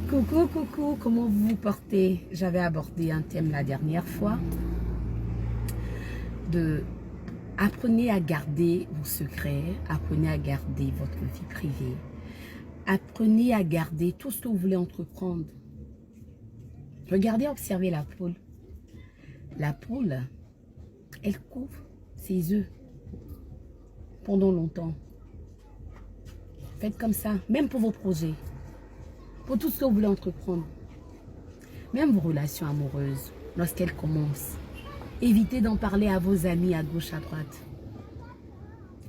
Coucou, coucou, comment vous vous portez? J'avais abordé un thème la dernière fois de apprenez à garder vos secrets, apprenez à garder votre vie privée, apprenez à garder tout ce que vous voulez entreprendre. Regardez, observez la poule. La poule, elle couvre ses œufs pendant longtemps. Faites comme ça, même pour vos projets, pour tout ce que vous voulez entreprendre. Même vos relations amoureuses, lorsqu'elles commencent, évitez d'en parler à vos amis à gauche, à droite.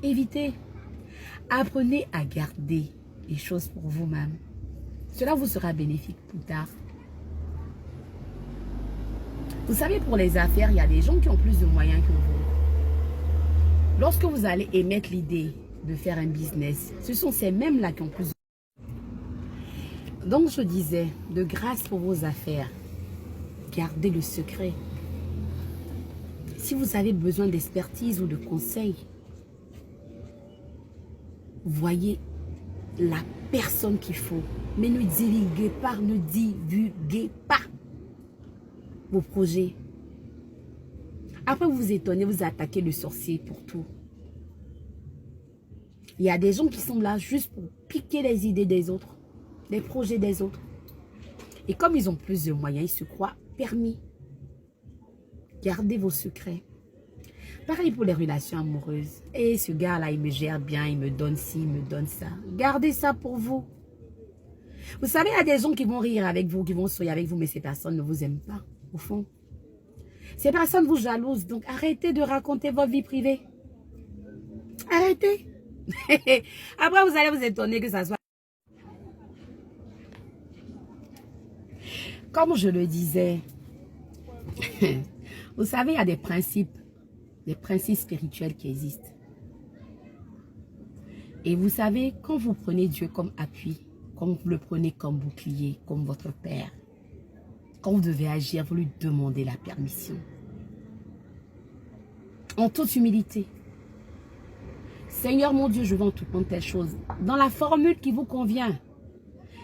Évitez. Apprenez à garder les choses pour vous-même. Cela vous sera bénéfique plus tard. Vous savez, pour les affaires, il y a des gens qui ont plus de moyens que vous. Lorsque vous allez émettre l'idée de faire un business, ce sont ces mêmes-là qui ont plus de moyens. Donc, je disais, de grâce pour vos affaires, gardez le secret. Si vous avez besoin d'expertise ou de conseils, voyez la personne qu'il faut. Mais ne divulguez pas vos projets. Après, vous vous étonnez, vous attaquez le sorcier pour tout. Il y a des gens qui sont là juste pour piquer les idées des autres, les projets des autres. Et comme ils ont plus de moyens, ils se croient permis. Gardez vos secrets. Pareil pour les relations amoureuses. Et ce gars-là, il me gère bien, il me donne ci, il me donne ça. Gardez ça pour vous. Vous savez, il y a des gens qui vont rire avec vous, qui vont sourire avec vous, mais ces personnes ne vous aiment pas, au fond. Ces personnes vous jalousent, donc arrêtez de raconter votre vie privée. Arrêtez. Après, vous allez vous étonner que ça soit... Comme je le disais, vous savez, il y a des principes spirituels qui existent. Et vous savez, quand vous prenez Dieu comme appui, quand vous le prenez comme bouclier, comme votre Père, quand vous devez agir, vous lui demandez la permission. En toute humilité. Seigneur mon Dieu, je veux entreprendre telle chose. Dans la formule qui vous convient.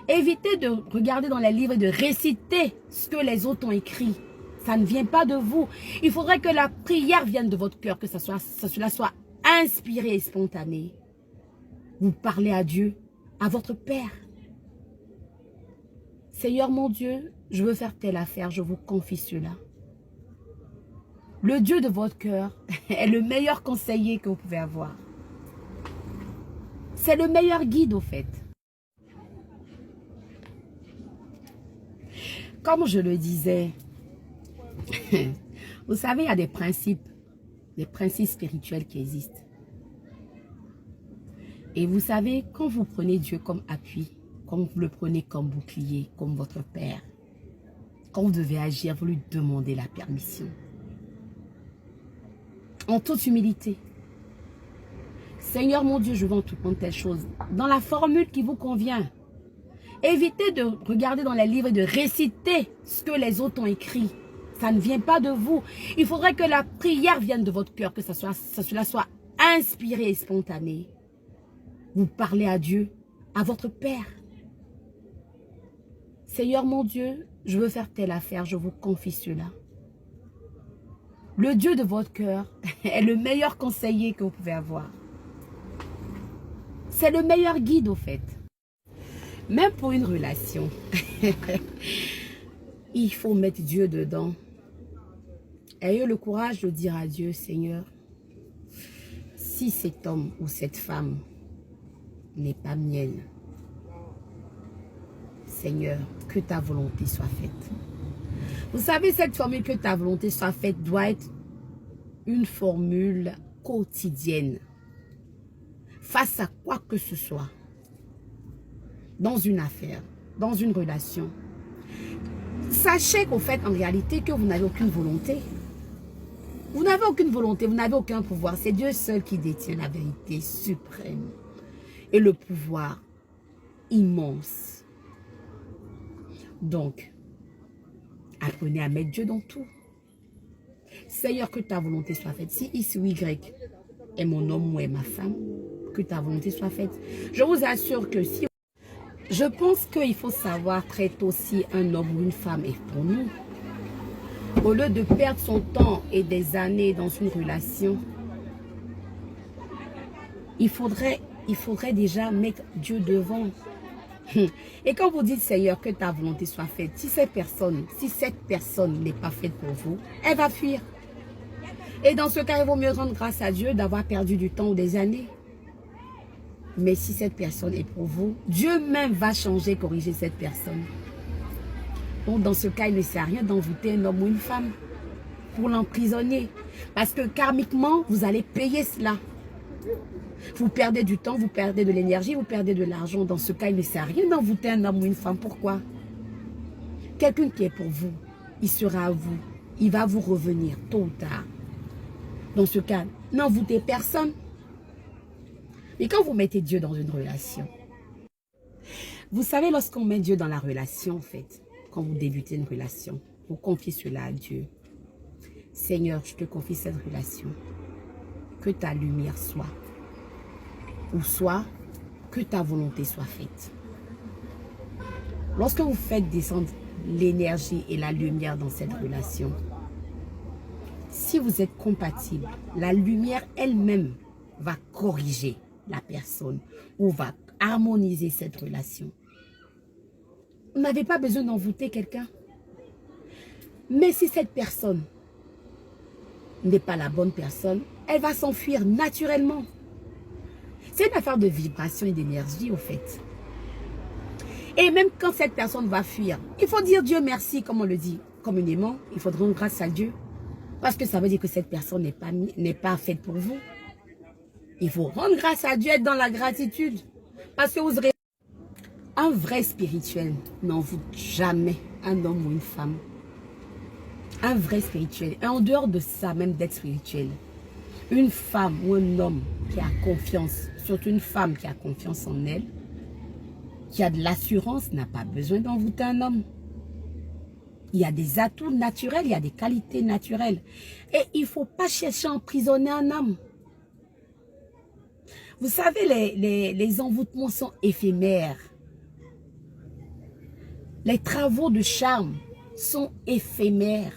Évitez de regarder dans les livres et de réciter ce que les autres ont écrit. Ça ne vient pas de vous. Il faudrait que la prière vienne de votre cœur, que cela soit inspiré et spontané. Vous parlez à Dieu, à votre Père. Seigneur mon Dieu, je veux faire telle affaire, je vous confie cela. Le Dieu de votre cœur est le meilleur conseiller que vous pouvez avoir. C'est le meilleur guide au fait. Comme je le disais, vous savez, il y a des principes spirituels qui existent. Et vous savez, quand vous prenez Dieu comme appui, quand vous le prenez comme bouclier, comme votre Père, quand vous devez agir, vous lui demandez la permission. En toute humilité. Seigneur mon Dieu, je veux entreprendre telle chose. Dans la formule qui vous convient. Évitez de regarder dans les livres et de réciter ce que les autres ont écrit. Ça ne vient pas de vous. Il faudrait que la prière vienne de votre cœur, que cela soit inspiré et spontané. Vous parlez à Dieu, à votre Père. Seigneur mon Dieu, je veux faire telle affaire, je vous confie cela. Le Dieu de votre cœur est le meilleur conseiller que vous pouvez avoir. C'est le meilleur guide au fait. Même pour une relation, il faut mettre Dieu dedans. Ayez le courage de dire à Dieu, Seigneur, si cet homme ou cette femme n'est pas mienne, Seigneur, que ta volonté soit faite. Vous savez, cette formule que ta volonté soit faite doit être une formule quotidienne. Face à quoi que ce soit. Dans une affaire, dans une relation. Sachez qu'au fait, en réalité, que vous n'avez aucune volonté. Vous n'avez aucune volonté, vous n'avez aucun pouvoir. C'est Dieu seul qui détient la vérité suprême. Et le pouvoir immense. Donc, apprenez à mettre Dieu dans tout. Seigneur, que ta volonté soit faite. Si X ou Y est mon homme ou est ma femme, que ta volonté soit faite. Je vous assure que si Je pense qu'il faut savoir très tôt si un homme ou une femme est pour nous. Au lieu de perdre son temps et des années dans une relation, il faudrait déjà mettre Dieu devant. Et quand vous dites, Seigneur, que ta volonté soit faite, si cette personne n'est pas faite pour vous, elle va fuir. Et dans ce cas, il vaut mieux rendre grâce à Dieu d'avoir perdu du temps ou des années. Mais si cette personne est pour vous, Dieu même va changer, corriger cette personne. Donc dans ce cas, il ne sert à rien d'envoûter un homme ou une femme pour l'emprisonner. Parce que karmiquement, vous allez payer cela. Vous perdez du temps, vous perdez de l'énergie, vous perdez de l'argent. Dans ce cas, il ne sert à rien d'envoûter un homme ou une femme. Pourquoi? Quelqu'un qui est pour vous, il sera à vous. Il va vous revenir tôt ou tard. Dans ce cas, n'envoûtez personne. Et quand vous mettez Dieu dans une relation, vous savez, lorsqu'on met Dieu dans la relation, en fait, quand vous débutez une relation, vous confiez cela à Dieu. Seigneur, je te confie cette relation. Que ta lumière soit. Ou soit, que ta volonté soit faite. Lorsque vous faites descendre l'énergie et la lumière dans cette relation, si vous êtes compatible, la lumière elle-même va corriger la personne ou va harmoniser cette relation. Vous n'avez pas besoin d'envoûter quelqu'un. Mais si cette personne n'est pas la bonne personne, elle va s'enfuir naturellement. C'est une affaire de vibration et d'énergie au fait. Et même quand cette personne va fuir, il faut dire Dieu merci, comme on le dit communément. Il faut rendre grâce à Dieu. Parce que ça veut dire que cette personne n'est pas faite pour vous. Il faut rendre grâce à Dieu, être dans la gratitude. Parce que vous aurez... Un vrai spirituel n'envoûte jamais un homme ou une femme. Un vrai spirituel. Et en dehors de ça, même d'être spirituel, une femme ou un homme qui a confiance, surtout une femme qui a confiance en elle, qui a de l'assurance, n'a pas besoin d'envoûter un homme. Il y a des atouts naturels, il y a des qualités naturelles. Et il ne faut pas chercher à emprisonner un homme. Vous savez, les envoûtements sont éphémères. Les travaux de charme sont éphémères.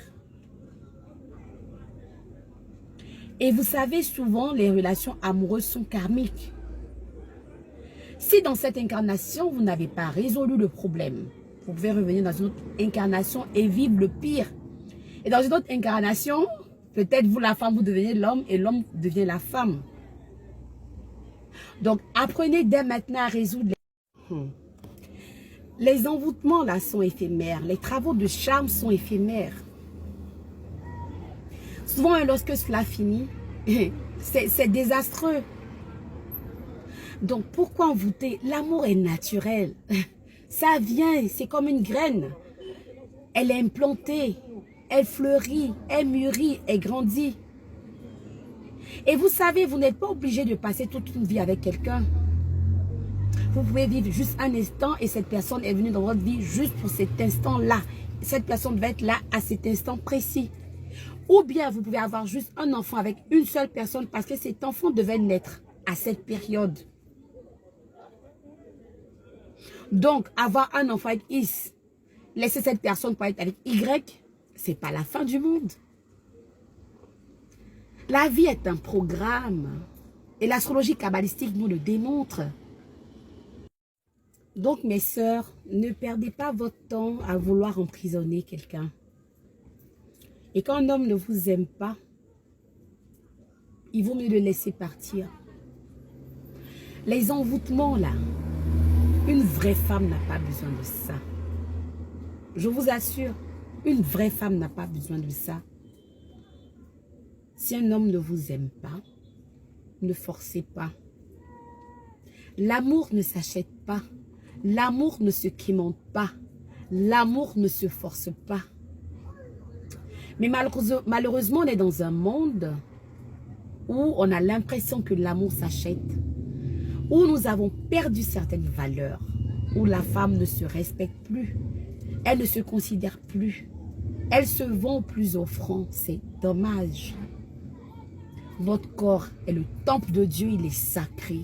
Et vous savez, souvent, les relations amoureuses sont karmiques. Si dans cette incarnation, vous n'avez pas résolu le problème, vous pouvez revenir dans une autre incarnation et vivre le pire. Et dans une autre incarnation, peut-être vous, la femme, vous devenez l'homme et l'homme devient la femme. Donc, apprenez dès maintenant à résoudre les envoûtements là sont éphémères. Les travaux de charme sont éphémères. Souvent, lorsque cela finit, c'est désastreux. Donc, pourquoi envoûter? L'amour est naturel. Ça vient, c'est comme une graine. Elle est implantée, elle fleurit, elle mûrit, elle grandit. Et vous savez, vous n'êtes pas obligé de passer toute une vie avec quelqu'un. Vous pouvez vivre juste un instant et cette personne est venue dans votre vie juste pour cet instant-là. Cette personne va être là à cet instant précis. Ou bien vous pouvez avoir juste un enfant avec une seule personne parce que cet enfant devait naître à cette période. Donc, avoir un enfant avec X, laisser cette personne pour être avec Y, c'est pas la fin du monde. La vie est un programme. Et l'astrologie kabbalistique nous le démontre. Donc, mes sœurs, ne perdez pas votre temps à vouloir emprisonner quelqu'un. Et quand un homme ne vous aime pas, il vaut mieux le laisser partir. Les envoûtements, là, une vraie femme n'a pas besoin de ça. Je vous assure, une vraie femme n'a pas besoin de ça. Si un homme ne vous aime pas, ne forcez pas. L'amour ne s'achète pas. L'amour ne se quémande pas. L'amour ne se force pas. Mais malheureusement, on est dans un monde où on a l'impression que l'amour s'achète. Où nous avons perdu certaines valeurs. Où la femme ne se respecte plus. Elle ne se considère plus. Elle se vend plus offrant. C'est dommage. Votre corps est le temple de Dieu, il est sacré.